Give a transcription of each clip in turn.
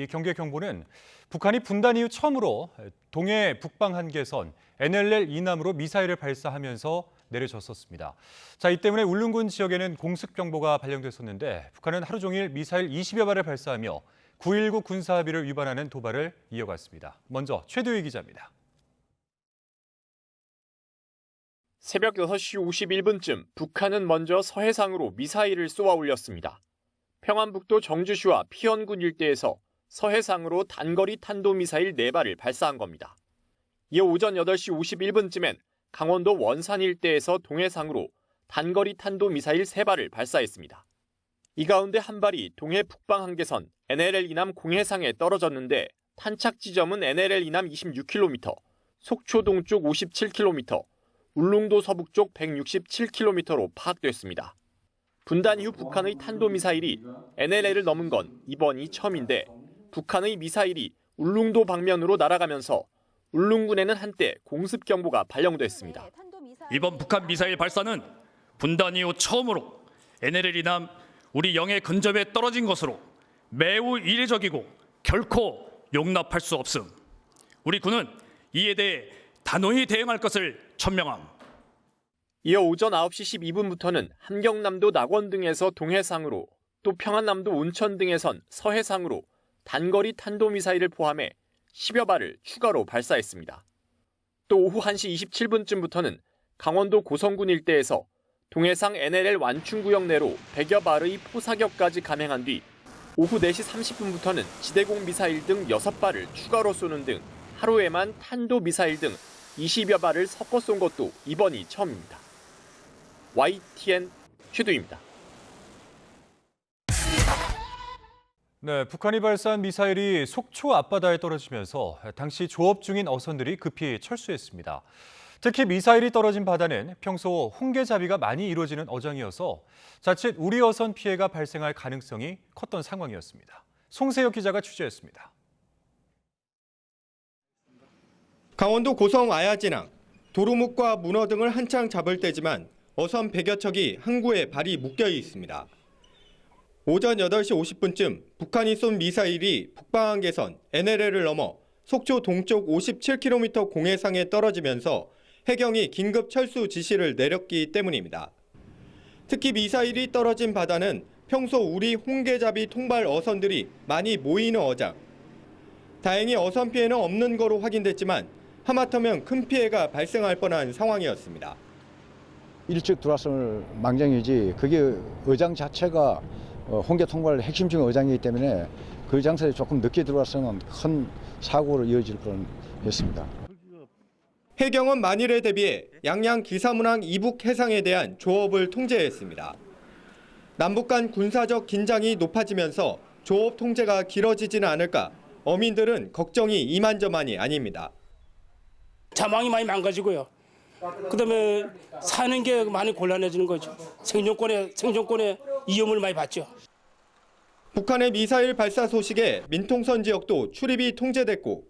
이 경계 경보는 북한이 분단 이후 처음으로 동해 북방 한계선 NLL 이남으로 미사일을 발사하면서 내려졌었습니다. 자, 이 때문에 울릉군 지역에는 공습 경보가 발령됐었는데 북한은 하루 종일 미사일 20여 발을 발사하며 9.19 군사합의를 위반하는 도발을 이어갔습니다. 먼저 최도희 기자입니다. 새벽 6시 51분쯤 북한은 먼저 서해상으로 미사일을 쏘아 올렸습니다. 평안북도 정주시와 피현군 일대에서 서해상으로 단거리 탄도미사일 4발을 발사한 겁니다. 이어 오전 8시 51분쯤엔 강원도 원산 일대에서 동해상으로 단거리 탄도미사일 3발을 발사했습니다. 이 가운데 한 발이 동해 북방 한계선 NLL 이남 공해상에 떨어졌는데 탄착 지점은 NLL 이남 26km, 속초 동쪽 57km, 울릉도 서북쪽 167km로 파악됐습니다. 분단 이후 북한의 탄도미사일이 NLL을 넘은 건 이번이 처음인데 북한의 미사일이 울릉도 방면으로 날아가면서 울릉군에는 한때 공습 경보가 발령됐습니다. 이번 북한 미사일 발사는 분단 이후 처음으로 NLL 이남 우리 영해 근접에 떨어진 것으로 매우 이례적이고 결코 용납할 수 없음. 우리 군은 이에 대해 단호히 대응할 것을 천명함. 이어 오전 9시 12분부터는 함경남도 낙원 등에서 동해상으로 또 평안남도 온천 등에선 서해상으로 단거리 탄도미사일을 포함해 10여 발을 추가로 발사했습니다. 또 오후 1시 27분쯤부터는 강원도 고성군 일대에서 동해상 NLL 완충구역 내로 100여 발의 포사격까지 감행한 뒤 오후 4시 30분부터는 지대공 미사일 등 6발을 추가로 쏘는 등 하루에만 탄도미사일 등 20여 발을 섞어 쏜 것도 이번이 처음입니다. YTN 최도희입니다. 네, 북한이 발사한 미사일이 속초 앞바다에 떨어지면서 당시 조업 중인 어선들이 급히 철수했습니다. 특히 미사일이 떨어진 바다는 평소 홍게잡이가 많이 이루어지는 어장이어서 자칫 우리 어선 피해가 발생할 가능성이 컸던 상황이었습니다. 송세혁 기자가 취재했습니다. 강원도 고성 아야진항, 도루묵과 문어 등을 한창 잡을 때지만 어선 100여 척이 항구에 발이 묶여 있습니다. 오전 8시 50분쯤 북한이 쏜 미사일이 북방한계선 NLL을 넘어 속초 동쪽 57km 공해상에 떨어지면서 해경이 긴급 철수 지시를 내렸기 때문입니다. 특히 미사일이 떨어진 바다는 평소 우리 홍게잡이 통발 어선들이 많이 모이는 어장. 다행히 어선 피해는 없는 거로 확인됐지만 하마터면 큰 피해가 발생할 뻔한 상황이었습니다. 일찍 들어왔으면 망정이지 그게 어장 자체가 홍게 통발 핵심 중의 어장이기 때문에 그 장소에 조금 늦게 들어왔으면 큰 사고로 이어질 뻔했습니다. 해경은 만일에 대비해 양양 기사문항 이북 해상에 대한 조업을 통제했습니다. 남북 간 군사적 긴장이 높아지면서 조업 통제가 길어지지는 않을까 어민들은 걱정이 이만저만이 아닙니다. 자망이 많이 망가지고요. 그다음에 사는 게 많이 곤란해지는 거죠. 생존권에 위험을 많이 받죠. 북한의 미사일 발사 소식에 민통선 지역도 출입이 통제됐고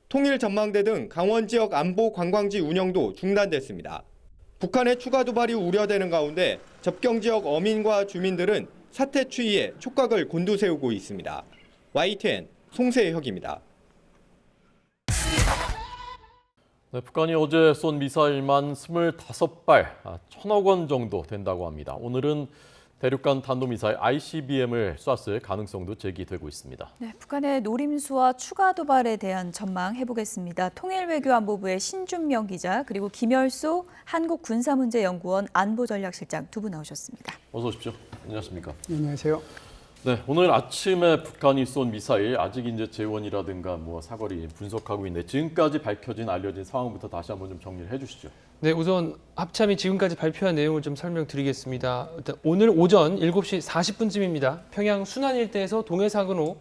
통일전망대 등 강원 지역 안보 관광지 운영도 중단됐습니다. 북한의 추가 도발이 우려되는 가운데 접경 지역 어민과 주민들은 사태 추이에 촉각을 곤두세우고 있습니다. YTN 송세혁입니다. 네, 북한이 어제 쏜 미사일만 25발, 1,000억 원 정도 된다고 합니다. 오늘은 대륙간 탄도미사일 ICBM을 쐈을 가능성도 제기되고 있습니다. 네, 북한의 노림수와 추가 도발에 대한 전망 해보겠습니다. 통일외교안보부의 신준명 기자 그리고 김열소 한국군사문제연구원 안보전략실장 두 분 나오셨습니다. 어서 오십시오. 안녕하십니까? 안녕하세요. 네, 오늘 아침에 북한이 쏜 미사일 아직 이제 재원이라든가 사거리 분석하고 있는데 지금까지 알려진 상황부터 다시 한번 좀 정리를 해주시죠. 네, 우선 합참이 지금까지 발표한 내용을 좀 설명드리겠습니다. 일단 오늘 오전 7시 40분쯤입니다. 평양 순안 일대에서 동해상으로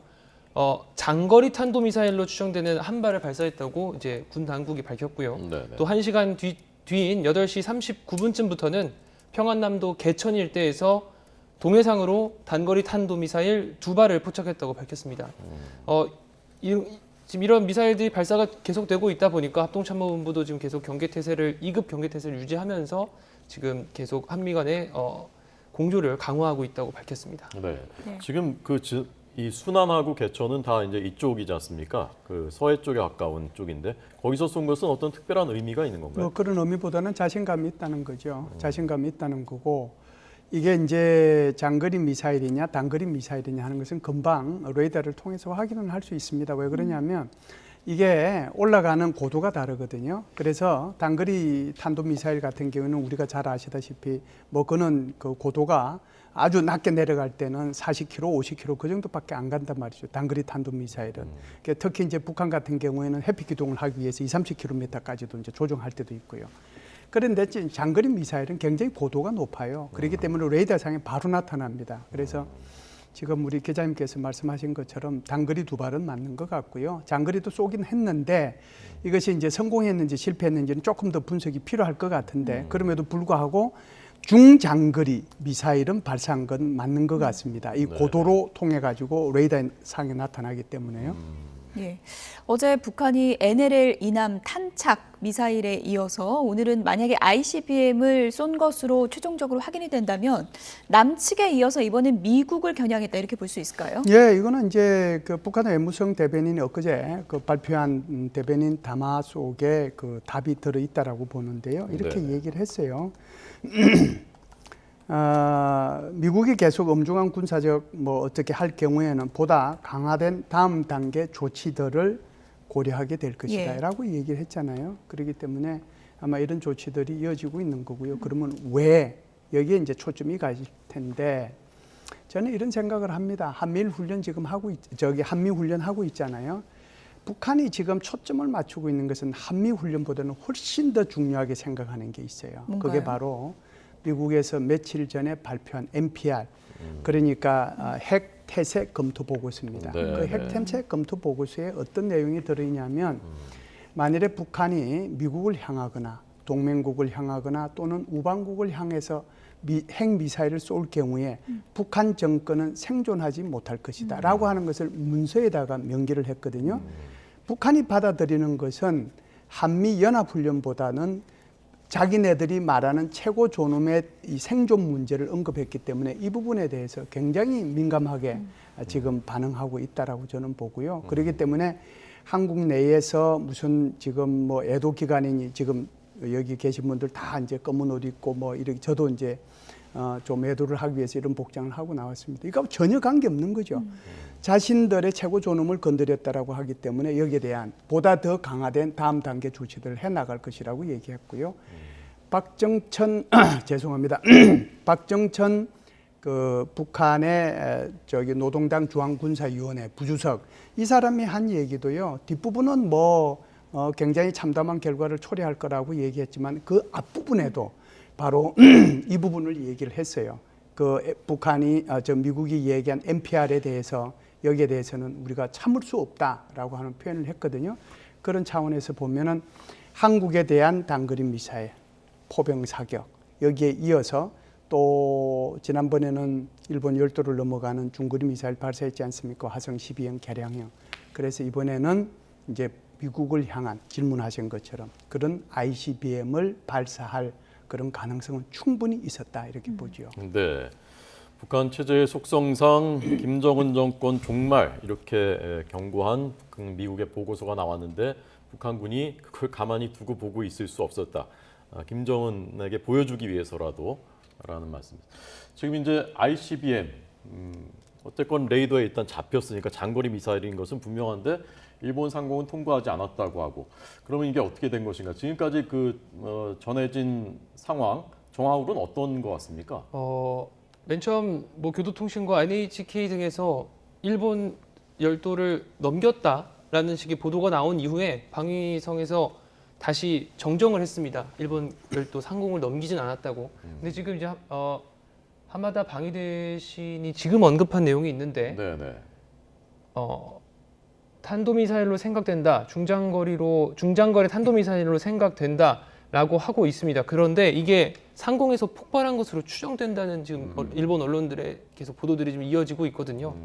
장거리 탄도미사일로 추정되는 한 발을 발사했다고 이제 군 당국이 밝혔고요. 네네. 또 1시간 뒤인 8시 39분쯤부터는 평안남도 개천 일대에서 동해상으로 단거리 탄도미사일 2발을 포착했다고 밝혔습니다. 지금 이런 미사일들이 발사가 계속되고 있다 보니까 합동참모본부도 지금 계속 2급 경계태세를 유지하면서 지금 계속 한미 간의 공조를 강화하고 있다고 밝혔습니다. 네. 지금 이 순안하고 개천은 다 이제 이쪽이지 않습니까? 그 서해 쪽에 가까운 쪽인데 거기서 쏜 것은 어떤 특별한 의미가 있는 건가요? 그런 의미보다는 자신감이 있다는 거죠. 자신감이 있다는 거고 이게 이제 장거리 미사일이냐 단거리 미사일이냐 하는 것은 금방 레이더를 통해서 확인을 할 수 있습니다. 왜 그러냐면 이게 올라가는 고도가 다르거든요. 그래서 단거리 탄도미사일 같은 경우는 우리가 잘 아시다시피 뭐 그는 그 고도가 아주 낮게 내려갈 때는 40km, 50km 그 정도밖에 안 간단 말이죠. 단거리 탄도미사일은. 특히 이제 북한 같은 경우에는 해피 기동을 하기 위해서 30km까지도 이제 조정할 때도 있고요. 그런데 장거리 미사일은 굉장히 고도가 높아요. 그렇기 때문에 레이더상에 바로 나타납니다. 그래서 지금 우리 기자님께서 말씀하신 것처럼 단거리 2발은 맞는 것 같고요. 장거리도 쏘긴 했는데 이것이 이제 성공했는지 실패했는지는 조금 더 분석이 필요할 것 같은데 그럼에도 불구하고 중장거리 미사일은 발사한 건 맞는 것 같습니다. 이 고도로 통해 가지고 레이더상에 나타나기 때문에요. 예. 어제 북한이 NLL 이남 탄착 미사일에 이어서 오늘은 만약에 ICBM을 쏜 것으로 최종적으로 확인이 된다면 남측에 이어서 이번엔 미국을 겨냥했다 이렇게 볼 수 있을까요? 예, 이거는 이제 그 북한의 외무성 대변인이 엊그제 그 발표한 대변인 담화 속에 그 답이 들어 있다라고 보는데요. 이렇게 얘기를 했어요. 미국이 계속 엄중한 군사적 뭐 어떻게 할 경우에는 보다 강화된 다음 단계 조치들을 고려하게 될 것이다라고 얘기를 했잖아요. 그렇기 때문에 아마 이런 조치들이 이어지고 있는 거고요. 그러면 왜 여기에 이제 초점이 가실 텐데 저는 이런 생각을 합니다. 한미일 훈련 지금 한미 훈련 하고 있잖아요. 북한이 지금 초점을 맞추고 있는 것은 한미 훈련보다는 훨씬 더 중요하게 생각하는 게 있어요. 뭔가요? 그게 바로 미국에서 며칠 전에 발표한 NPR, 그러니까 핵 태세 검토 보고서입니다. 그 핵 태세 검토 보고서에 어떤 내용이 들어있냐면 만일에 북한이 미국을 향하거나 동맹국을 향하거나 또는 우방국을 향해서 핵미사일을 쏠 경우에 북한 정권은 생존하지 못할 것이다 라고 하는 것을 문서에다가 명기를 했거든요. 북한이 받아들이는 것은 한미연합훈련보다는 자기네들이 말하는 최고 존엄의 이 생존 문제를 언급했기 때문에 이 부분에 대해서 굉장히 민감하게 지금 반응하고 있다라고 저는 보고요. 그렇기 때문에 한국 내에서 무슨 지금 뭐 애도 기간이니 지금 여기 계신 분들 다 이제 검은 옷 입고 뭐 이렇게 저도 이제 좀 애도를 하기 위해서 이런 복장을 하고 나왔습니다. 이거 전혀 관계 없는 거죠. 자신들의 최고 존엄을 건드렸다라고 하기 때문에 여기에 대한 보다 더 강화된 다음 단계 조치들을 해나갈 것이라고 얘기했고요. 박정천 죄송합니다. 박정천 그 북한의 노동당 중앙군사위원회 부주석 이 사람이 한 얘기도요. 뒷부분은 뭐 굉장히 참담한 결과를 초래할 거라고 얘기했지만 그 앞부분에도 바로 이 부분을 얘기를 했어요. 그 북한이 미국이 얘기한 NPR에 대해서 여기에 대해서는 우리가 참을 수 없다라고 하는 표현을 했거든요. 그런 차원에서 보면은 한국에 대한 단거리 미사일, 포병 사격 여기에 이어서 또 지난번에는 일본 열도를 넘어가는 중거리 미사일 발사했지 않습니까? 화성 12형 개량형. 그래서 이번에는 이제 미국을 향한 질문하신 것처럼 그런 ICBM을 발사할 그런 가능성은 충분히 있었다 이렇게 보죠. 네. 북한 체제의 속성상 김정은 정권 종말 이렇게 경고한 미국의 보고서가 나왔는데 북한군이 그걸 가만히 두고 보고 있을 수 없었다. 김정은에게 보여주기 위해서라도라는 말씀입니다. 지금 이제 ICBM 어쨌건 레이더에 일단 잡혔으니까 장거리 미사일인 것은 분명한데 일본 상공은 통과하지 않았다고 하고 그러면 이게 어떻게 된 것인가? 지금까지 전해진 상황 정황으로는 어떤 것 같습니까? 맨 처음 뭐 교도통신과 NHK 등에서 일본 열도를 넘겼다라는 식의 보도가 나온 이후에 방위성에서 다시 정정을 했습니다. 일본 열도 상공을 넘기진 않았다고. 근데 지금 이제 하마다 방위대신이 지금 언급한 내용이 있는데 탄도미사일로 생각된다. 중장거리 탄도미사일로 생각된다라고 하고 있습니다. 그런데 이게 상공에서 폭발한 것으로 추정된다는 지금 일본 언론들의 계속 보도들이 좀 이어지고 있거든요.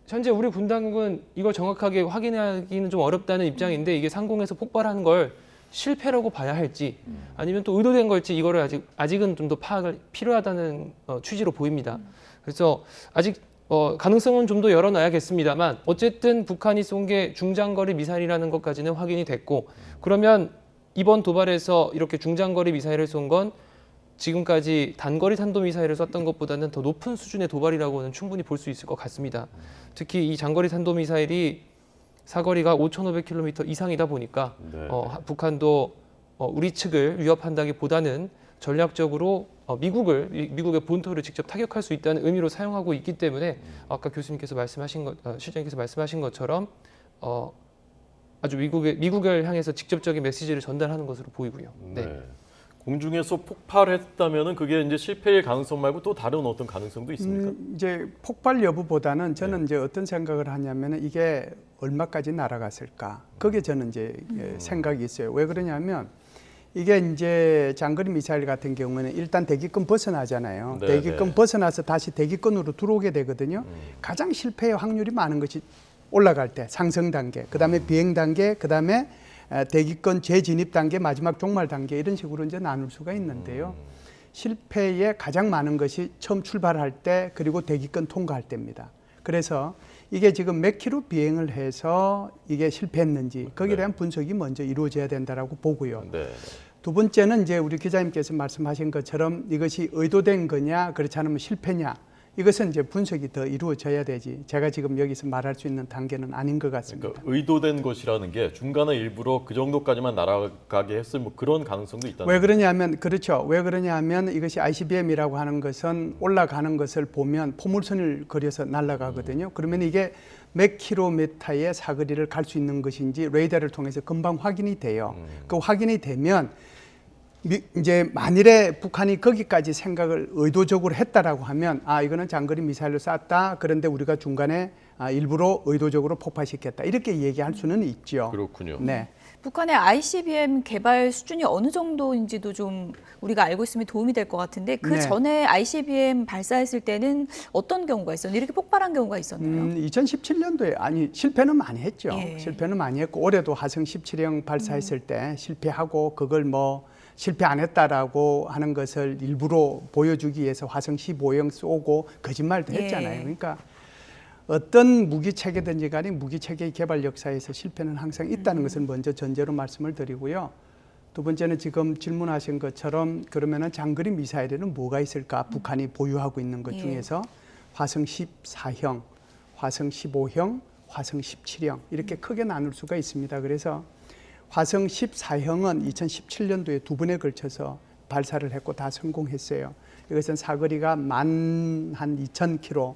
현재 우리 군 당국은 이걸 정확하게 확인하기는 좀 어렵다는 입장인데 이게 상공에서 폭발한 걸 실패라고 봐야 할지 아니면 또 의도된 걸지 이거를 아직은 좀 더 파악을 필요하다는 취지로 보입니다. 그래서 아직 가능성은 좀 더 열어놔야겠습니다만 어쨌든 북한이 쏜 게 중장거리 미사일이라는 것까지는 확인이 됐고 그러면 이번 도발에서 이렇게 중장거리 미사일을 쏜 건 지금까지 단거리 탄도미사일을 쐈던 것보다는 더 높은 수준의 도발이라고는 충분히 볼 수 있을 것 같습니다. 특히 이 장거리 탄도미사일이 사거리가 5,500km 이상이다 보니까 북한도 우리 측을 위협한다기보다는 전략적으로 미국의 본토를 직접 타격할 수 있다는 의미로 사용하고 있기 때문에 아까 교수님께서 실장님께서 말씀하신 것처럼 아주 미국을 향해서 직접적인 메시지를 전달하는 것으로 보이고요. 네. 공중에서 폭발했다면은 그게 이제 실패일 가능성 말고 또 다른 어떤 가능성도 있습니까? 이제 폭발 여부보다는 저는 이제 어떤 생각을 하냐면은 이게 얼마까지 날아갔을까? 그게 저는 이제 생각이 있어요. 왜 그러냐면 이게 이제 장거리 미사일 같은 경우는 일단 대기권 벗어나잖아요. 네, 대기권 벗어나서 다시 대기권으로 들어오게 되거든요. 가장 실패의 확률이 많은 것이 올라갈 때 상승 단계, 그다음에 비행 단계, 그다음에 대기권 재진입 단계, 마지막 종말 단계 이런 식으로 이제 나눌 수가 있는데요. 실패에 가장 많은 것이 처음 출발할 때 그리고 대기권 통과할 때입니다. 그래서 이게 지금 몇 킬로 비행을 해서 이게 실패했는지 거기에 대한 분석이 먼저 이루어져야 된다라고 보고요. 두 번째는 이제 우리 기자님께서 말씀하신 것처럼 이것이 의도된 거냐 그렇지 않으면 실패냐 이것은 이제 분석이 더 이루어져야 되지 제가 지금 여기서 말할 수 있는 단계는 아닌 것 같습니다. 그러니까 의도된 것이라는 게 중간에 일부러 그 정도까지만 날아가게 했을 뭐 그런 가능성도 있다는 왜 그러냐면 그렇죠. 왜 그러냐면 이것이 ICBM이라고 하는 것은 올라가는 것을 보면 포물선을 그려서 날아가거든요. 그러면 이게 몇 킬로미터의 사거리를 갈 수 있는 것인지 레이더를 통해서 금방 확인이 돼요. 그 확인이 되면 이제 만일에 북한이 거기까지 생각을 의도적으로 했다라고 하면 이거는 장거리 미사일로 쐈다. 그런데 우리가 중간에 일부러 의도적으로 폭파시켰다. 이렇게 얘기할 수는 있죠. 그렇군요. 네. 북한의 ICBM 개발 수준이 어느 정도인지도 좀 우리가 알고 있으면 도움이 될 것 같은데 그 전에 ICBM 발사했을 때는 어떤 경우가 있었나요? 이렇게 폭발한 경우가 있었나요? 2017년도에 실패는 많이 했죠. 실패는 많이 했고 올해도 화성 17형 발사했을 때 실패하고 그걸 실패 안 했다라고 하는 것을 일부러 보여주기 위해서 화성 15형 쏘고 거짓말도 했잖아요. 그러니까 어떤 무기체계든지 간에 무기체계 개발 역사에서 실패는 항상 있다는 것을 먼저 전제로 말씀을 드리고요. 두 번째는 지금 질문하신 것처럼 그러면은 장거리 미사일에는 뭐가 있을까? 북한이 보유하고 있는 것 중에서 화성 14형, 화성 15형, 화성 17형 이렇게 크게 나눌 수가 있습니다. 그래서 화성 14형은 2017년도에 두 번에 걸쳐서 발사를 했고 다 성공했어요. 이것은 사거리가 한 2,000km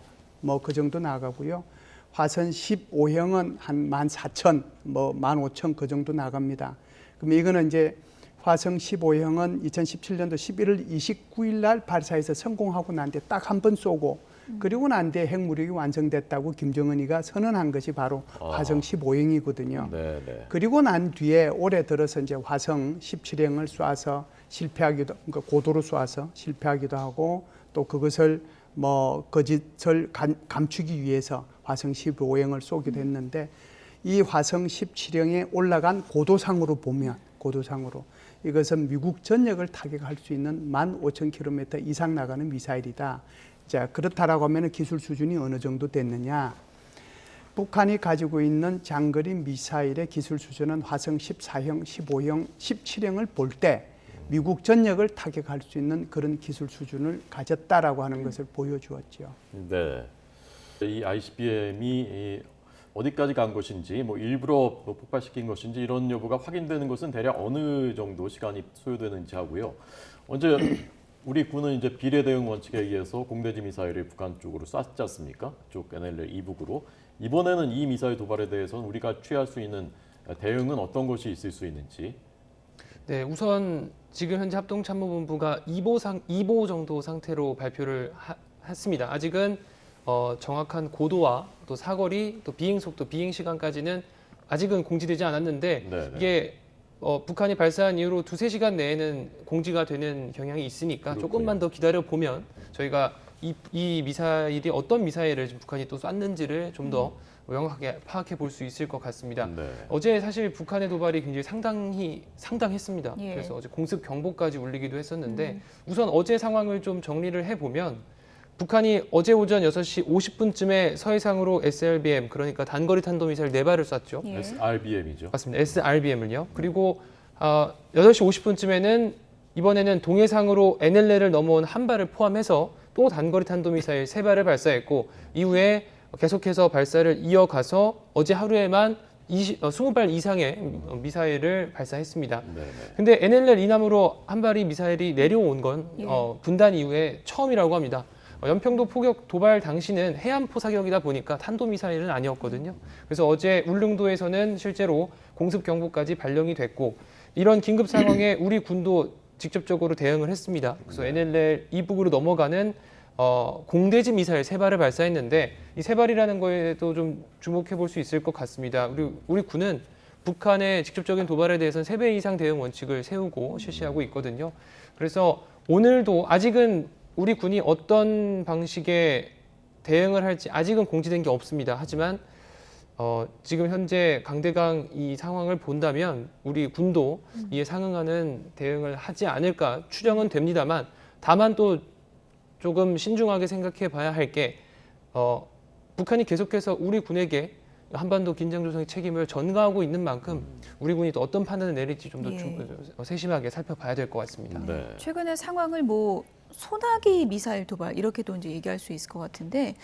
그 정도 나가고요. 화성 15형은 한 14,000, 15,000 그 정도 나갑니다. 그럼 이거는 이제 화성 15형은 2017년도 11월 29일 날 발사해서 성공하고 난 뒤에 딱 한 번 쏘고 그리고 난 뒤에 핵무력이 완성됐다고 김정은이가 선언한 것이 바로 화성 15형이거든요. 그리고 난 뒤에 올해 들어서 이제 화성 17형을 쏴서 실패하기도, 그러니까 고도로 쏴서 실패하기도 하고 또 그것을 거짓을 감추기 위해서 화성 15형을 쏘기도 했는데 이 화성 17형에 올라간 고도상으로 보면 이것은 미국 전역을 타격할 수 있는 15,000km 이상 나가는 미사일이다. 자, 그렇다라고 하면 기술 수준이 어느 정도 됐느냐? 북한이 가지고 있는 장거리 미사일의 기술 수준은 화성 14형, 15형, 17형을 볼 때 미국 전역을 타격할 수 있는 그런 기술 수준을 가졌다라고 하는 것을 보여주었죠. 네. 이 ICBM이 어디까지 간 것인지, 일부러 폭발시킨 것인지 이런 여부가 확인되는 것은 대략 어느 정도 시간이 소요되는지 하고요. 언제 우리 군은 이제 비례 대응 원칙에 의해서 공대지 미사일을 북한 쪽으로 쐈지 않습니까? 쪽 NLL 이북으로. 이번에는 이 미사일 도발에 대해서는 우리가 취할 수 있는 대응은 어떤 것이 있을 수 있는지. 네, 우선 지금 현재 합동참모본부가 2보 정도 상태로 발표를 했습니다. 아직은 정확한 고도와 또 사거리, 또 비행 속도, 비행 시간까지는 아직은 공지되지 않았는데 이게 북한이 발사한 이후로 2-3시간 내에는 공지가 되는 경향이 있으니까 그렇군요. 조금만 더 기다려보면 저희가 이 미사일이 어떤 미사일을 지금 북한이 또 쐈는지를 좀 더 명확하게 파악해 볼 수 있을 것 같습니다. 어제 사실 북한의 도발이 굉장히 상당했습니다. 그래서 어제 공습 경보까지 울리기도 했었는데 우선 어제 상황을 좀 정리를 해보면 북한이 어제 오전 6시 50분쯤에 서해상으로 SLBM, 그러니까 단거리 탄도미사일 4발을 쐈죠. 예. SRBM이죠. 맞습니다. SRBM을요. 그리고 8시 50분쯤에는 이번에는 동해상으로 NLL을 넘어온 한 발을 포함해서 또 단거리 탄도미사일 3발을 발사했고 이후에 계속해서 발사를 이어가서 어제 하루에만 20발 이상의 미사일을 발사했습니다. 근데 NLL 이남으로 한 발이 미사일이 내려온 건 분단 이후에 처음이라고 합니다. 연평도 포격 도발 당시는 해안포 사격이다 보니까 탄도미사일은 아니었거든요. 그래서 어제 울릉도에서는 실제로 공습 경보까지 발령이 됐고 이런 긴급 상황에 우리 군도 직접적으로 대응을 했습니다. 그래서 NLL 이북으로 넘어가는 공대지 미사일 3발을 발사했는데 이 3발이라는 거에도 좀 주목해 볼 수 있을 것 같습니다. 우리 군은 북한의 직접적인 도발에 대해서는 3배 이상 대응 원칙을 세우고 실시하고 있거든요. 그래서 오늘도 아직은 우리 군이 어떤 방식의 대응을 할지 아직은 공지된 게 없습니다. 하지만 지금 현재 강대강 이 상황을 본다면 우리 군도 이에 상응하는 대응을 하지 않을까 추정은 됩니다만 다만 또 조금 신중하게 생각해 봐야 할 게 북한이 계속해서 우리 군에게 한반도 긴장 조성의 책임을 전가하고 있는 만큼 우리 군이 또 어떤 판단을 내릴지 좀 더 세심하게 살펴봐야 될 것 같습니다. 네. 최근에 상황을 소나기 미사일 도발 이렇게도 이제 얘기할 수 있을 것 같은데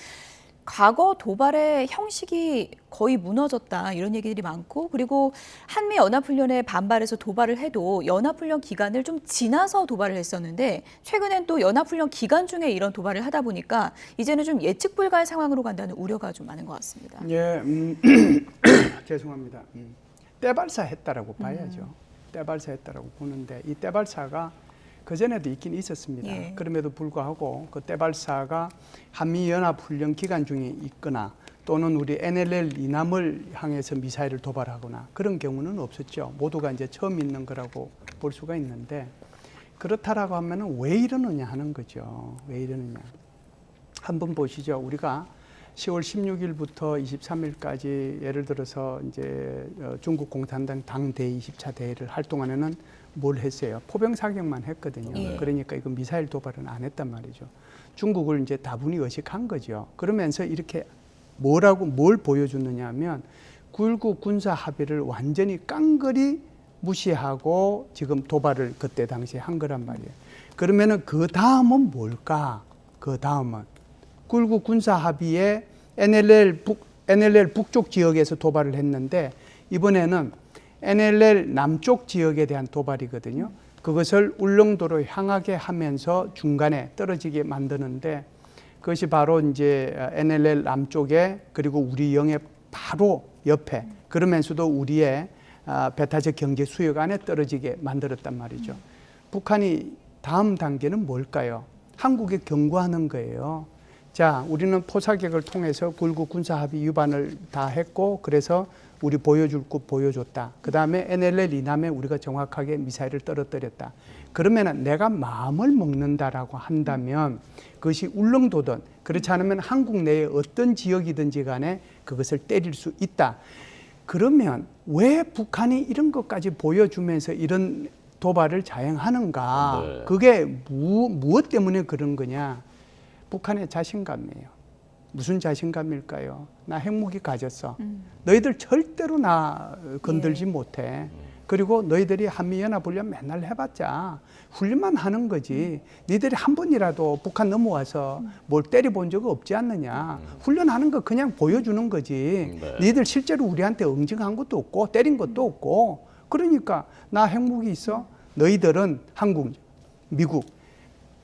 과거 도발의 형식이 거의 무너졌다 이런 얘기들이 많고 그리고 한미 연합훈련에 반발해서 도발을 해도 연합훈련 기간을 좀 지나서 도발을 했었는데 최근엔 또 연합훈련 기간 중에 이런 도발을 하다 보니까 이제는 좀 예측 불가의 상황으로 간다는 우려가 좀 많은 것 같습니다. 예, 죄송합니다. 떼발사했다라고 봐야죠. 떼발사했다라고 보는데 이 떼발사가 그전에도 있긴 있었습니다. 예. 그럼에도 불구하고 그 떼발사가 한미연합훈련 기간 중에 있거나 또는 우리 NLL 이남을 향해서 미사일을 도발하거나 그런 경우는 없었죠. 모두가 이제 처음 있는 거라고 볼 수가 있는데 그렇다라고 하면은 왜 이러느냐 하는 거죠. 왜 이러느냐. 한번 보시죠. 우리가 10월 16일부터 23일까지 예를 들어서 이제 중국 공산당 당대회 20차 대회를 할 동안에는 뭘 했어요? 포병 사격만 했거든요. 예. 그러니까 이거 미사일 도발은 안 했단 말이죠. 중국을 이제 다분히 의식한 거죠. 그러면서 이렇게 뭘 보여줬느냐 하면 9.19 군사 합의를 완전히 깡그리 무시하고 지금 도발을 그때 당시에 한 거란 말이에요. 그러면은 그 다음은 뭘까? 그 다음은 9.19 군사 합의에 NLL 북쪽 지역에서 도발을 했는데 이번에는 NLL 남쪽 지역에 대한 도발이거든요. 그것을 울릉도로 향하게 하면서 중간에 떨어지게 만드는데 그것이 바로 이제 NLL 남쪽에 그리고 우리 영해 바로 옆에 그러면서도 우리의 배타적 경제 수역 안에 떨어지게 만들었단 말이죠. 북한이 다음 단계는 뭘까요? 한국에 경고하는 거예요. 자, 우리는 포사격을 통해서 9.19 군사합의 위반을 다 했고 그래서 우리 보여줄 것 보여줬다. 그 다음에 NLL 이남에 우리가 정확하게 미사일을 떨어뜨렸다. 그러면 내가 마음을 먹는다라고 한다면 그것이 울릉도든 그렇지 않으면 한국 내에 어떤 지역이든지 간에 그것을 때릴 수 있다. 그러면 왜 북한이 이런 것까지 보여주면서 이런 도발을 자행하는가? 네. 그게 무엇 때문에 그런 거냐? 북한의 자신감이에요. 무슨 자신감일까요? 나 핵무기 가졌어. 너희들 절대로 나 건들지 못해. 그리고 너희들이 한미연합훈련 맨날 해봤자 훈련만 하는 거지. 너희들이 한 번이라도 북한 넘어와서 뭘 때려본 적 없지 않느냐. 훈련하는 거 그냥 보여주는 거지. 너희들 실제로 우리한테 응징한 것도 없고 때린 것도 없고. 그러니까 나 핵무기 있어. 너희들은 한국, 미국,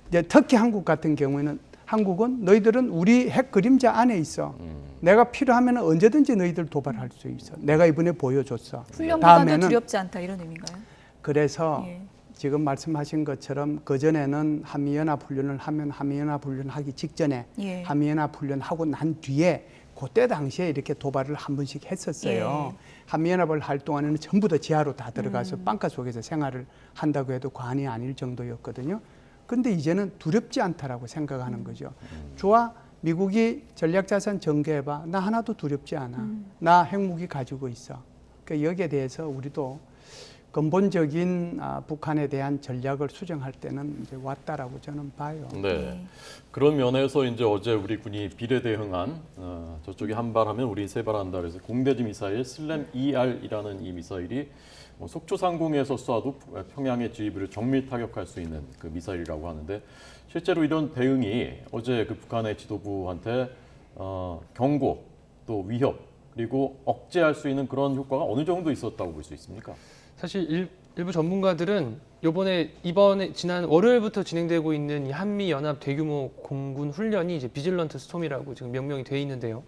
이제 특히 한국 같은 경우에는 한국은 너희들은 우리 핵 그림자 안에 있어. 내가 필요하면 언제든지 너희들 도발할 수 있어. 내가 이번에 보여줬어. 훈련보다도 두렵지 않다 이런 의미인가요? 그래서 예. 지금 말씀하신 것처럼 그전에는 한미연합훈련을 하면 한미연합훈련 하기 직전에 예. 한미연합훈련 하고 난 뒤에 그때 당시에 이렇게 도발을 한 번씩 했었어요. 예. 한미연합을 할 동안에는 전부 다 지하로 다 들어가서 빵가 속에서 생활을 한다고 해도 과언이 아닐 정도였거든요. 근데 이제는 두렵지 않다라고 생각하는 거죠. 좋아, 미국이 전략자산 전개해봐. 나 하나도 두렵지 않아. 나 핵무기 가지고 있어. 그러니까 여기에 대해서 우리도 근본적인 북한에 대한 전략을 수정할 때는 이제 왔다라고 저는 봐요. 네. 그런 면에서 이제 어제 우리 군이 비례 대응한 저쪽이 한 발하면 우리 세 발한다 그래서 공대지 미사일 슬램 ER이라는 이 미사일이 속초 상공에서 쏴도 평양의 지휘부를 정밀 타격할 수 있는 그 미사일이라고 하는데 실제로 이런 대응이 어제 그 북한의 지도부한테 경고 또 위협 그리고 억제할 수 있는 그런 효과가 어느 정도 있었다고 볼 수 있습니까? 사실 일부 전문가들은 이번에 지난 월요일부터 진행되고 있는 이 한미 연합 대규모 공군 훈련이 이제 비질런트 스톰이라고 지금 명명이 돼 있는데요.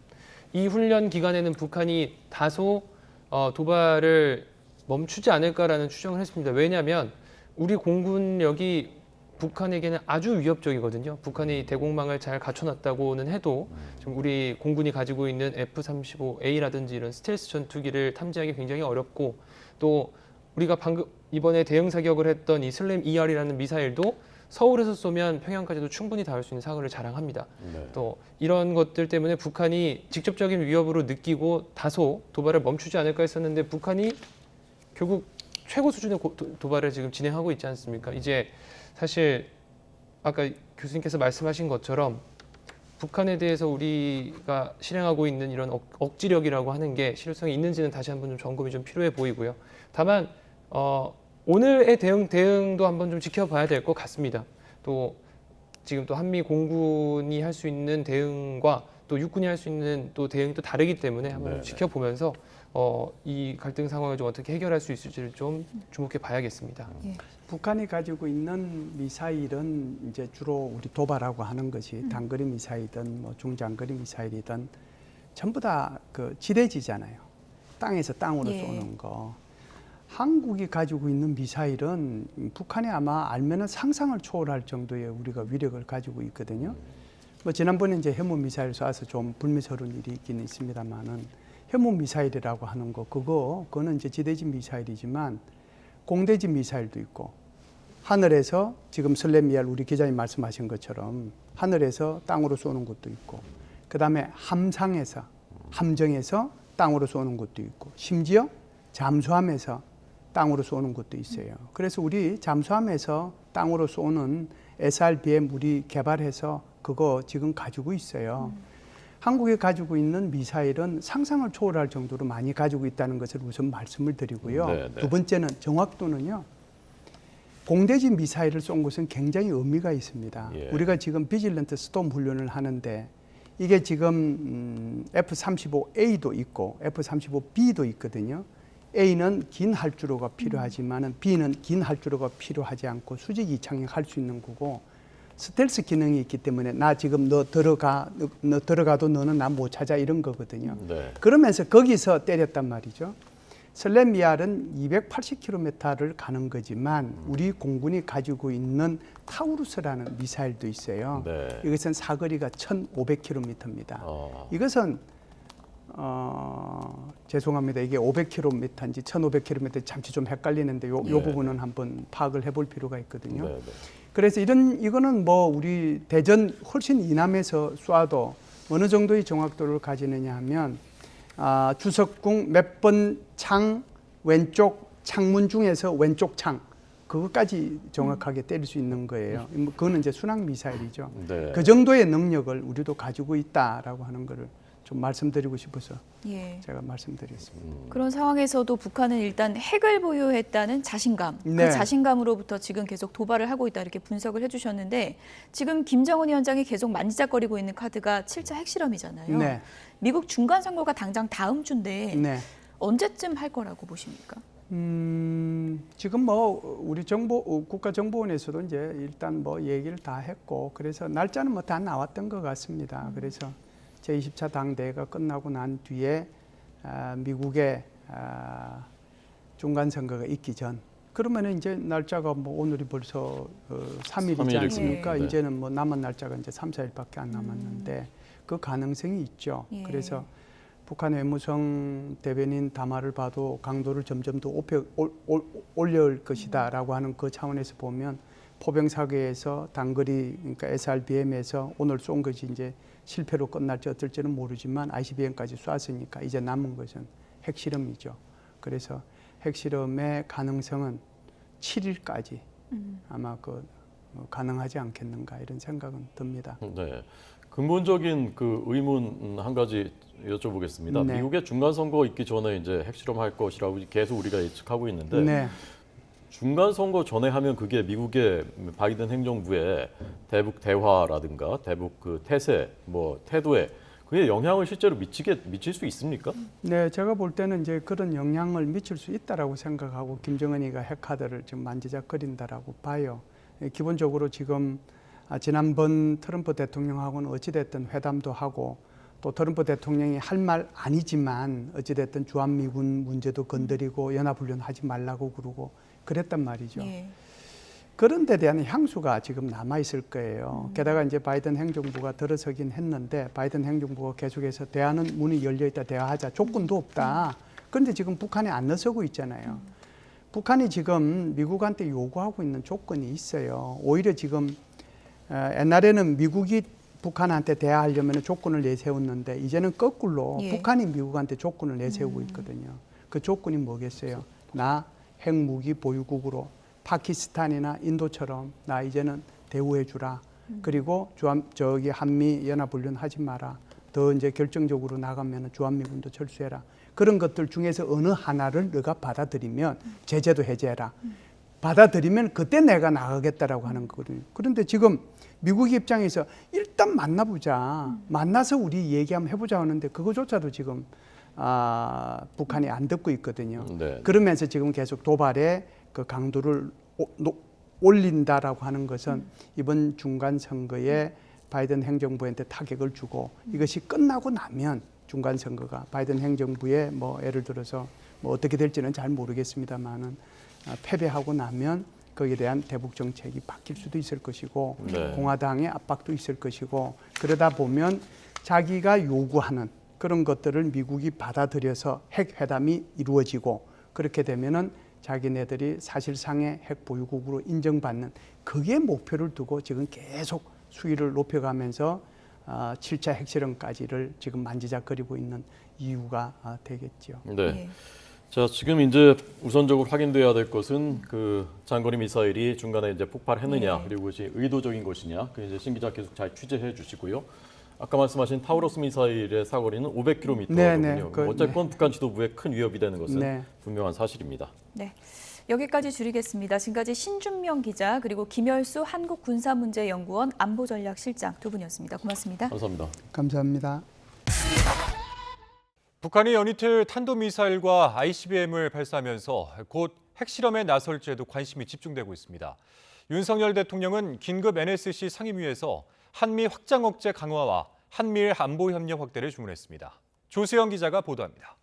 이 훈련 기간에는 북한이 다소 도발을 멈추지 않을까라는 추정을 했습니다. 왜냐하면 우리 공군력이 북한에게는 아주 위협적이거든요. 북한이 대공망을 잘 갖춰놨다고는 해도 지금 우리 공군이 가지고 있는 F-35A라든지 이런 스텔스 전투기를 탐지하기 굉장히 어렵고 또 우리가 방금 이번에 대응 사격을 했던 이 슬램 ER이라는 미사일도 서울에서 쏘면 평양까지도 충분히 닿을 수 있는 사거리를 자랑합니다. 네. 또 이런 것들 때문에 북한이 직접적인 위협으로 느끼고 다소 도발을 멈추지 않을까 했었는데 북한이 결국 최고 수준의 도발을 지금 진행하고 있지 않습니까? 이제 사실 아까 교수님께서 말씀하신 것처럼 북한에 대해서 우리가 실행하고 있는 이런 억지력이라고 하는 게 실효성이 있는지는 다시 한번 좀 점검이 좀 필요해 보이고요. 다만 오늘의 대응도 한번 좀 지켜봐야 될 것 같습니다. 또 지금 또 한미 공군이 할 수 있는 대응과 또 육군이 할 수 있는 또 대응이 또 다르기 때문에 한번 좀 지켜보면서 이 갈등 상황을 좀 어떻게 해결할 수 있을지를 좀 주목해 봐야겠습니다. 예. 북한이 가지고 있는 미사일은 이제 주로 우리 도발하고 하는 것이 단거리 미사일이든 뭐 중장거리 미사일이든 전부 다 그 지대지잖아요. 땅에서 땅으로 쏘는 거. 한국이 가지고 있는 미사일은 북한이 아마 알면은 상상을 초월할 정도의 우리가 위력을 가지고 있거든요. 뭐 지난번에 이제 해무 미사일 쏴서 좀 불미스러운 일이 있기는 있습니다만은 해무 미사일이라고 하는 거 그거는 이제 지대지 미사일이지만 공대지 미사일도 있고 하늘에서 지금 슬램 ER 우리 기자님 말씀하신 것처럼 하늘에서 땅으로 쏘는 것도 있고 그다음에 함정에서 땅으로 쏘는 것도 있고 심지어 잠수함에서 땅으로 쏘는 것도 있어요. 그래서 우리 잠수함에서 땅으로 쏘는 SRBM 우리 개발해서 그거 지금 가지고 있어요. 한국이 가지고 있는 미사일은 상상을 초월할 정도로 많이 가지고 있다는 것을 우선 말씀을 드리고요. 두 번째는 정확도는요. 공대지 미사일을 쏜 것은 굉장히 의미가 있습니다. 우리가 지금 비질런트 스톰 훈련을 하는데 이게 지금 F-35A도 있고 F-35B도 있거든요. A는 긴 활주로가 필요하지만 B는 긴 활주로가 필요하지 않고 수직 이착륙 할 수 있는 거고 스텔스 기능이 있기 때문에 나 지금 너 들어가도 너는 나 못 찾아 이런 거거든요. 그러면서 거기서 때렸단 말이죠. 슬램 ER은 280km를 가는 거지만 우리 공군이 가지고 있는 타우루스라는 미사일도 있어요. 이것은 사거리가 1,500km입니다. 이것은 죄송합니다. 이게 500km인지 1,500km인지 잠시 좀 헷갈리는데 요 부분은 한번 파악을 해볼 필요가 있거든요. 그래서 이거는 뭐 우리 대전 훨씬 이남에서 쏴도 어느 정도의 정확도를 가지느냐 하면 주석궁 몇 번 창 왼쪽 창문 중에서 왼쪽 창 그것까지 정확하게 때릴 수 있는 거예요. 그거는 이제 순항 미사일이죠. 그 정도의 능력을 우리도 가지고 있다라고 하는 거를 좀 말씀드리고 싶어서 제가 말씀드렸습니다. 그런 상황에서도 북한은 일단 핵을 보유했다는 자신감, 그 자신감으로부터 지금 계속 도발을 하고 있다 이렇게 분석을 해주셨는데 지금 김정은 위원장이 계속 만지작거리고 있는 카드가 7차 핵실험이잖아요. 미국 중간 선거가 당장 다음 주인데 언제쯤 할 거라고 보십니까? 지금 뭐 우리 국가정보원에서도 이제 일단 뭐 얘기를 다 했고 그래서 날짜는 뭐 다 나왔던 것 같습니다. 그래서 제20차 당대회가 끝나고 난 뒤에 미국의 중간선거가 있기 전 그러면은 이제 날짜가 뭐 오늘이 벌써 3일이지 않습니까? 이제는 뭐 남은 날짜가 이제 3, 4일밖에 안 남았는데 그 가능성이 있죠. 그래서 북한 외무성 대변인 담화를 봐도 강도를 점점 더 올려올 것이다라고 하는 그 차원에서 보면 포병사격에서 단거리 그러니까 SRBM에서 오늘 쏜 것이 이제 실패로 끝날지 어떨지는 모르지만 ICBM까지 쐈으니까 이제 남은 것은 핵실험이죠. 그래서 핵실험의 가능성은 7일까지 아마 가능하지 않겠는가 이런 생각은 듭니다. 네, 근본적인 그 의문 한 가지 여쭤보겠습니다. 네. 미국의 중간 선거 있기 전에 이제 핵실험할 것이라고 계속 우리가 예측하고 있는데 네. 중간 선거 전에 하면 그게 미국의 바이든 행정부의 대북 대화라든가 대북 그 태세, 뭐 태도에 그게 영향을 실제로 미칠 수 있습니까? 네, 제가 볼 때는 이제 그런 영향을 미칠 수 있다라고 생각하고 김정은이가 핵카드를 지금 만지작거린다라고 봐요. 기본적으로 지금 지난번 트럼프 대통령하고는 어찌됐든 회담도 하고 또 트럼프 대통령이 할 말 아니지만 어찌됐든 주한미군 문제도 건드리고 연합훈련 하지 말라고 그러고 그랬단 말이죠. 예. 그런 데 대한 향수가 지금 남아있을 거예요. 게다가 이제 바이든 행정부가 들어서긴 했는데 바이든 행정부가 계속해서 대화는 문이 열려있다, 대화하자, 조건도 없다. 그런데 지금 북한이 안 나서고 있잖아요. 북한이 지금 미국한테 요구하고 있는 조건이 있어요. 오히려 지금 옛날에는 미국이 북한한테 대화하려면 조건을 내세웠는데 이제는 거꾸로 예. 북한이 미국한테 조건을 내세우고 있거든요. 그 조건이 뭐겠어요? 나 핵무기 보유국으로 파키스탄이나 인도처럼 나 이제는 대우해 주라. 그리고 한미 연합훈련 하지 마라. 더 이제 결정적으로 나가면 주한미군도 철수해라. 그런 것들 중에서 어느 하나를 너가 받아들이면 제재도 해제해라. 받아들이면 그때 내가 나가겠다라고 하는 거거든요. 그런데 지금 미국 입장에서 일단 만나보자. 만나서 우리 얘기 한번 해보자 하는데 그거조차도 지금 북한이 안 듣고 있거든요. 네. 그러면서 지금 계속 도발의 그 강도를 올린다라고 하는 것은 이번 중간 선거에 바이든 행정부한테 타격을 주고 이것이 끝나고 나면 중간 선거가 바이든 행정부의 뭐 예를 들어서 뭐 어떻게 될지는 잘 모르겠습니다만은 패배하고 나면 거기에 대한 대북 정책이 바뀔 수도 있을 것이고 네. 공화당의 압박도 있을 것이고 그러다 보면 자기가 요구하는 그런 것들을 미국이 받아들여서 핵 회담이 이루어지고 그렇게 되면은 자기네들이 사실상의 핵 보유국으로 인정받는 그게 목표를 두고 지금 계속 수위를 높여가면서 7차 핵실험까지를 지금 만지작거리고 있는 이유가 되겠죠. 네. 예. 자, 지금 이제 우선적으로 확인돼야 될 것은 그 장거리 미사일이 중간에 이제 폭발했느냐, 네. 그리고 그것이 의도적인 것이냐, 그 이제 신 기자 계속 잘 취재해 주시고요. 아까 말씀하신 타우러스 미사일의 사거리는 500km거든요. 네, 네. 어쨌건 북한 지도부에 큰 위협이 되는 것은 네. 분명한 사실입니다. 네. 여기까지 줄이겠습니다. 지금까지 신준명 기자 그리고 김열수 한국군사문제연구원 안보전략실장 두 분이었습니다. 고맙습니다. 감사합니다. 감사합니다. 북한이 연이틀 탄도미사일과 ICBM을 발사하면서 곧 핵실험에 나설지에도 관심이 집중되고 있습니다. 윤석열 대통령은 긴급 NSC 상임위에서 한미 확장 억제 강화와 한미일 안보 협력 확대를 주문했습니다. 조수영 기자가 보도합니다.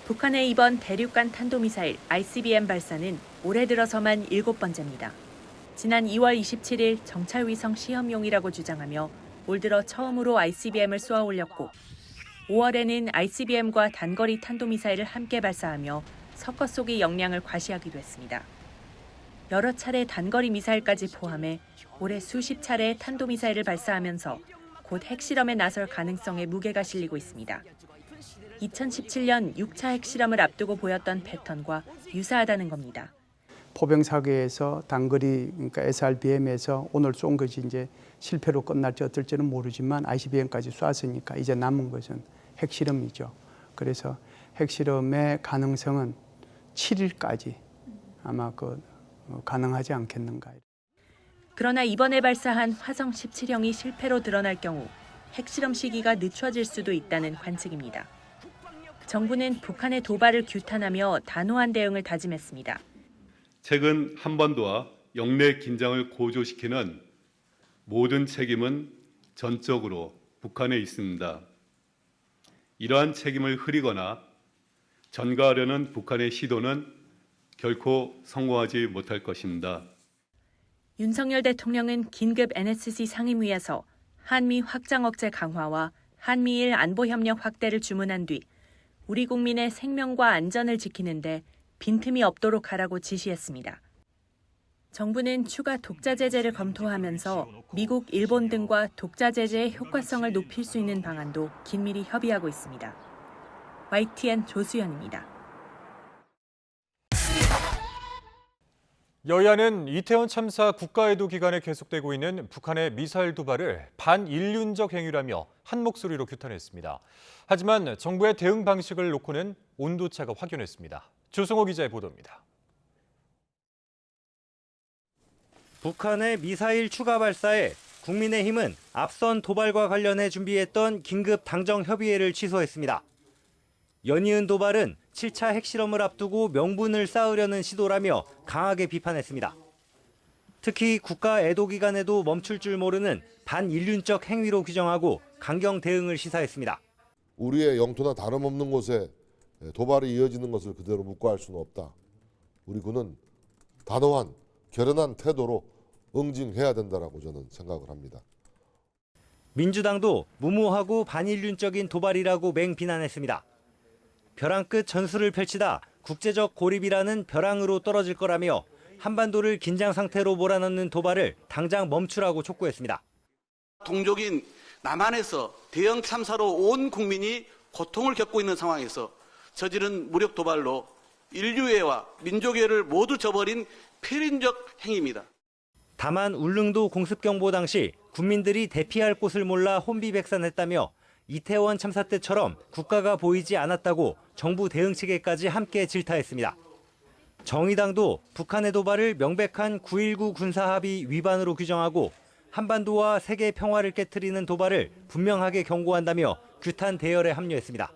북한의 이번 대륙간 탄도미사일 ICBM 발사는 올해 들어서만 7번째입니다. 지난 2월 27일 정찰위성 시험용이라고 주장하며 올 들어 처음으로 ICBM을 쏘아 올렸고 5월에는 ICBM과 단거리 탄도미사일을 함께 발사하며 섞어 쏘기 역량을 과시하기도 했습니다. 여러 차례 단거리 미사일까지 포함해 올해 수십 차례 탄도미사일을 발사하면서 곧 핵실험에 나설 가능성에 무게가 실리고 있습니다. 2017년 6차 핵실험을 앞두고 보였던 패턴과 유사하다는 겁니다. 포병 사격에서 단거리 그러니까 SRBM에서 오늘 쏜 것이 이제 실패로 끝날지 어떨지는 모르지만 ICBM까지 쐈으니까 이제 남은 것은 핵실험이죠. 그래서 핵실험의 가능성은 7일까지 아마 가능하지 않겠는가. 그러나 이번에 발사한 화성 17형이 실패로 드러날 경우 핵실험 시기가 늦춰질 수도 있다는 관측입니다. 정부는 북한의 도발을 규탄하며 단호한 대응을 다짐했습니다. 최근 한반도와 영내 긴장을 고조시키는 모든 책임은 전적으로 북한에 있습니다. 이러한 책임을 흐리거나 전가하려는 북한의 시도는 결코 성공하지 못할 것입니다. 윤석열 대통령은 긴급 NSC 상임위에서 한미 확장 억제 강화와 한미일 안보 협력 확대를 주문한 뒤 우리 국민의 생명과 안전을 지키는데 빈틈이 없도록 하라고 지시했습니다. 정부는 추가 독자 제재를 검토하면서 미국, 일본 등과 독자 제재의 효과성을 높일 수 있는 방안도 긴밀히 협의하고 있습니다. YTN 조수연입니다. 여야는 이태원 참사 국가애도 기간에 계속되고 있는 북한의 미사일 도발을 반인륜적 행위라며 한 목소리로 규탄했습니다. 하지만 정부의 대응 방식을 놓고는 온도차가 확연했습니다. 조성호 기자의 보도입니다. 북한의 미사일 추가 발사에 국민의힘은 앞선 도발과 관련해 준비했던 긴급 당정협의회를 취소했습니다. 연이은 도발은 7차 핵실험을 앞두고 명분을 쌓으려는 시도라며 강하게 비판했습니다. 특히 국가 애도 기간에도 멈출 줄 모르는 반인륜적 행위로 규정하고 강경 대응을 시사했습니다. 우리의 영토나 다름없는 곳에 도발이 이어지는 것을 그대로 묵과할 수는 없다. 우리 군은 단호한 결연한 태도로 응징해야 된다라고 저는 생각을 합니다. 민주당도 무모하고 반인륜적인 도발이라고 맹비난했습니다. 벼랑 끝 전술을 펼치다 국제적 고립이라는 벼랑으로 떨어질 거라며 한반도를 긴장 상태로 몰아넣는 도발을 당장 멈추라고 촉구했습니다. 동족인 남한에서 대형 참사로 온 국민이 고통을 겪고 있는 상황에서 저지른 무력 도발로 인류애와 민족애를 모두 저버린 폐륜적 행위입니다. 다만 울릉도 공습경보 당시 국민들이 대피할 곳을 몰라 혼비백산했다며 이태원 참사 때처럼 국가가 보이지 않았다고 정부 대응 체계까지 함께 질타했습니다. 정의당도 북한의 도발을 명백한 9.19 군사합의 위반으로 규정하고 한반도와 세계 평화를 깨트리는 도발을 분명하게 경고한다며 규탄 대열에 합류했습니다.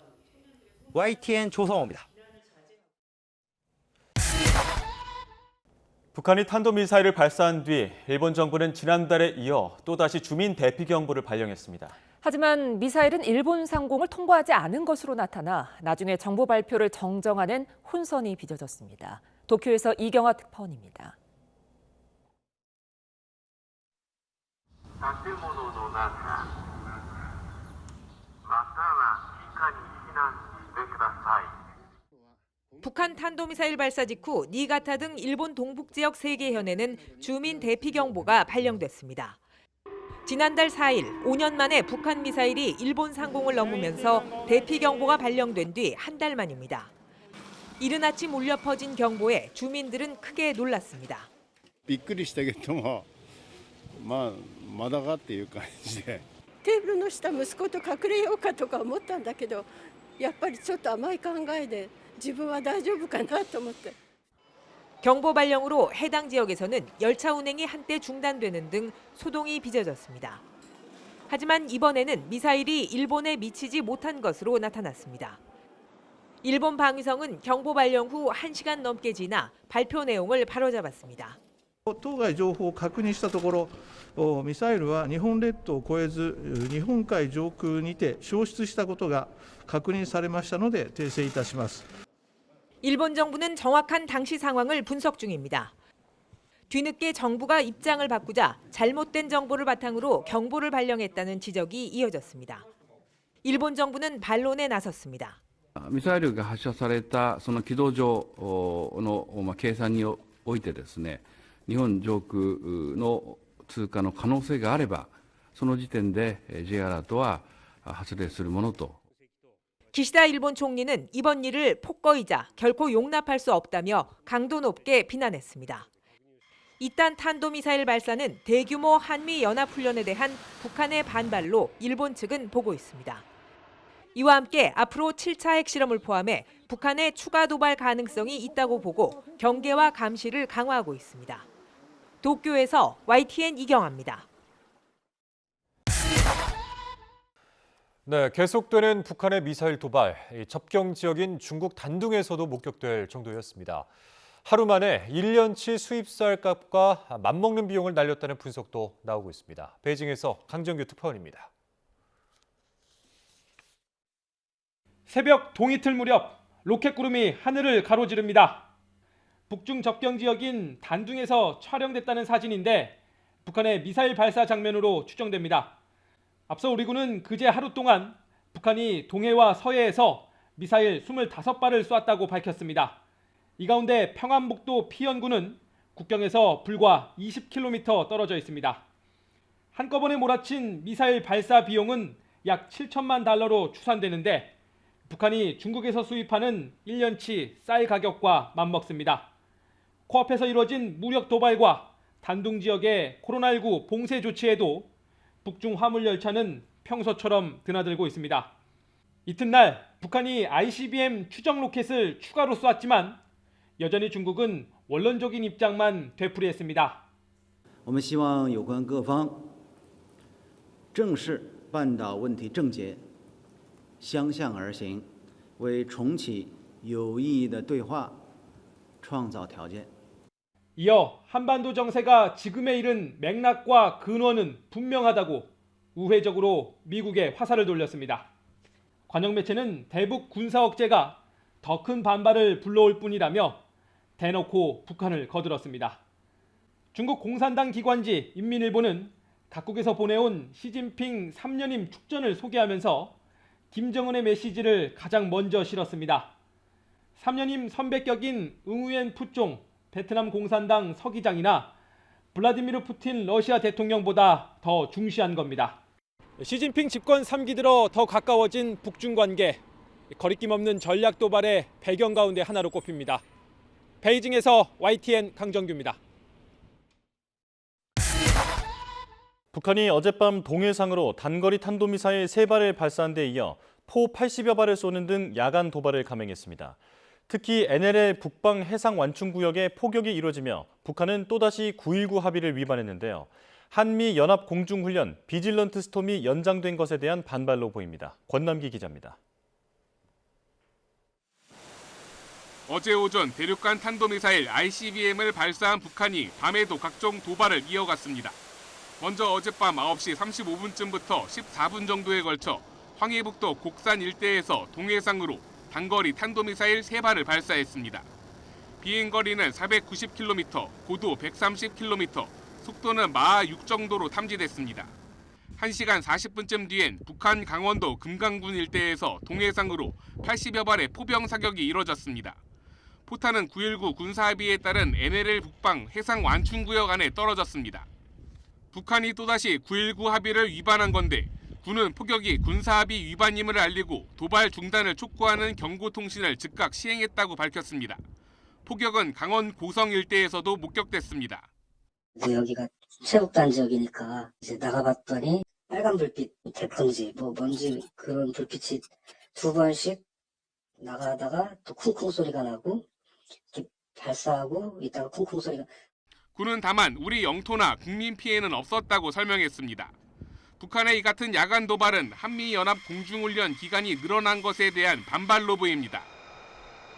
YTN 조성호입니다. 북한이 탄도미사일을 발사한 뒤 일본 정부는 지난달에 이어 또다시 주민 대피 경보를 발령했습니다. 하지만 미사일은 일본 상공을 통과하지 않은 것으로 나타나 나중에 정부 발표를 정정하는 혼선이 빚어졌습니다. 도쿄에서 이경화 특파원입니다. 북한 탄도미사일 발사 직후 니가타 등 일본 동북 지역 3개 현에는 주민 대피 경보가 발령됐습니다. 지난달 4일 5년 만에 북한 미사일이 일본 상공을 넘으면서 대피 경보가 발령된 뒤 한 달 만입니다. 이른 아침 울려 퍼진 경보에 주민들은 크게 놀랐습니다. びっくりしたけども、まだかっていう感じで。テーブルの下息子と隠れようかとか思ったんだけど、やっぱりちょっと甘い考えで自分は大丈夫かなと思って。 경보 발령으로 해당 지역에서는 열차 운행이 한때 중단되는 등 소동이 빚어졌습니다. 하지만 이번에는 미사일이 일본에 미치지 못한 것으로 나타났습니다. 일본 방위성은 경보 발령 후 1시간 넘게 지나 발표 내용을 바로잡았습니다. 当該情報を確認したところ、ミサイルは日本列島を越えず日本海上空にて消失したことが確認されましたので訂正いたします。 일본 정부는 정확한 당시 상황을 분석 중입니다. 뒤늦게 정부가 입장을 바꾸자 잘못된 정보를 바탕으로 경보를 발령했다는 지적이 이어졌습니다. 일본 정부는 반론에 나섰습니다. ミサイルが発射されたその軌道上の計算においてですね、日本上空の通過の可能性があれば、その時点でJアラートは発令するものと。 기시다 일본 총리는 이번 일을 폭거이자 결코 용납할 수 없다며 강도 높게 비난했습니다. 이딴 탄도미사일 발사는 대규모 한미연합훈련에 대한 북한의 반발로 일본 측은 보고 있습니다. 이와 함께 앞으로 7차 핵실험을 포함해 북한의 추가 도발 가능성이 있다고 보고 경계와 감시를 강화하고 있습니다. 도쿄에서 YTN 이경아입니다. 네, 계속되는 북한의 미사일 도발, 접경 지역인 중국 단둥에서도 목격될 정도였습니다. 하루 만에 1년치 수입쌀 값과 맞먹는 비용을 날렸다는 분석도 나오고 있습니다. 베이징에서 강정규 특파원입니다. 새벽 동이틀 무렵 로켓구름이 하늘을 가로지릅니다. 북중 접경 지역인 단둥에서 촬영됐다는 사진인데 북한의 미사일 발사 장면으로 추정됩니다. 앞서 우리 군은 그제 하루 동안 북한이 동해와 서해에서 미사일 25발을 쏘았다고 밝혔습니다. 이 가운데 평안북도 피현군은 국경에서 불과 20km 떨어져 있습니다. 한꺼번에 몰아친 미사일 발사 비용은 약 7천만 달러로 추산되는데 북한이 중국에서 수입하는 1년치 쌀 가격과 맞먹습니다. 코앞에서 이루어진 무력 도발과 단둥 지역의 코로나19 봉쇄 조치에도 북중 화물 열차는 평소처럼 드나들고 있습니다. 이튿날 북한이 ICBM 추정 로켓을 추가로 쏘았지만 여전히 중국은 원론적인 입장만 되풀이했습니다. 我们希望有关各方正视半岛问题症结，相向而行，为重启有意义的对话创造条件。 이어 한반도 정세가 지금에 이른 맥락과 근원은 분명하다고 우회적으로 미국에 화살을 돌렸습니다. 관영 매체는 대북 군사 억제가 더 큰 반발을 불러올 뿐이라며 대놓고 북한을 거들었습니다. 중국 공산당 기관지 인민일보는 각국에서 보내온 시진핑 3년임 축전을 소개하면서 김정은의 메시지를 가장 먼저 실었습니다. 3년임 선배격인 응우엔 푸종 베트남 공산당 서기장이나 블라디미르 푸틴 러시아 대통령보다 더 중시한 겁니다. 시진핑 집권 3기 들어 더 가까워진 북중 관계, 거리낌 없는 전략 도발의 배경 가운데 하나로 꼽힙니다. 베이징에서 YTN 강정규입니다. 북한이 어젯밤 동해상으로 단거리 탄도미사일 3발을 발사한 데 이어 포 80여 발을 쏘는 등 야간 도발을 감행했습니다. 특히 NLL 북방 해상 완충구역에 포격이 이루어지며 북한은 또다시 9.19 합의를 위반했는데요. 한미 연합 공중훈련 비질런트 스톰이 연장된 것에 대한 반발로 보입니다. 권남기 기자입니다. 어제 오전 대륙간 탄도미사일 ICBM을 발사한 북한이 밤에도 각종 도발을 이어갔습니다. 먼저 어젯밤 9시 35분쯤부터 14분 정도에 걸쳐 황해북도 곡산 일대에서 동해상으로 단거리 탄도미사일 3발을 발사했습니다. 비행거리는 490km, 고도 130km, 속도는 마하 6 정도로 탐지됐습니다. 1시간 40분쯤 뒤엔 북한 강원도 금강군 일대에서 동해상으로 80여 발의 포병 사격이 이뤄졌습니다. 포탄은 9.19 군사합의에 따른 NLL 북방 해상 완충구역 안에 떨어졌습니다. 북한이 또다시 9.19 합의를 위반한 건데 군은 포격이 군사합의 위반임을 알리고 도발 중단을 촉구하는 경고통신을 즉각 시행했다고 밝혔습니다. 포격은 강원 고성 일대에서도 목격됐습니다. 여기가 체육단 지역이니까 이제 나가봤더니 빨간 불빛, 태풍지, 뭔지 그런 불빛이 2번씩 나가다가 또 쿵쿵 소리가 나고 이렇게 발사하고 있다가 쿵쿵 소리가. 군은 다만 우리 영토나 국민 피해는 없었다고 설명했습니다. 북한의 이 같은 야간 도발은 한미연합 공중훈련 기간이 늘어난 것에 대한 반발로 보입니다.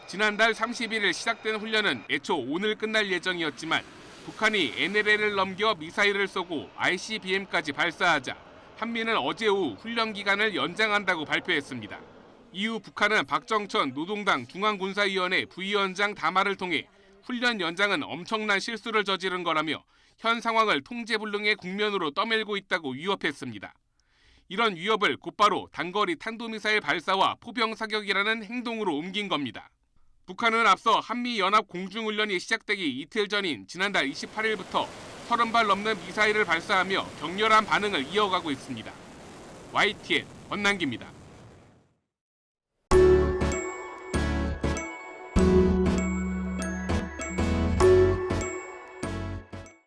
지난달 31일 시작된 훈련은 애초 오늘 끝날 예정이었지만 북한이 NLL을 넘겨 미사일을 쏘고 ICBM까지 발사하자 한미는 어제 오후 훈련 기간을 연장한다고 발표했습니다. 이후 북한은 박정천 노동당 중앙군사위원회 부위원장 담화를 통해 훈련 연장은 엄청난 실수를 저지른 거라며 현 상황을 통제불능의 국면으로 떠밀고 있다고 위협했습니다. 이런 위협을 곧바로 단거리 탄도미사일 발사와 포병 사격이라는 행동으로 옮긴 겁니다. 북한은 앞서 한미연합 공중훈련이 시작되기 이틀 전인 지난달 28일부터 30발 넘는 미사일을 발사하며 격렬한 반응을 이어가고 있습니다. YTN 권남기입니다.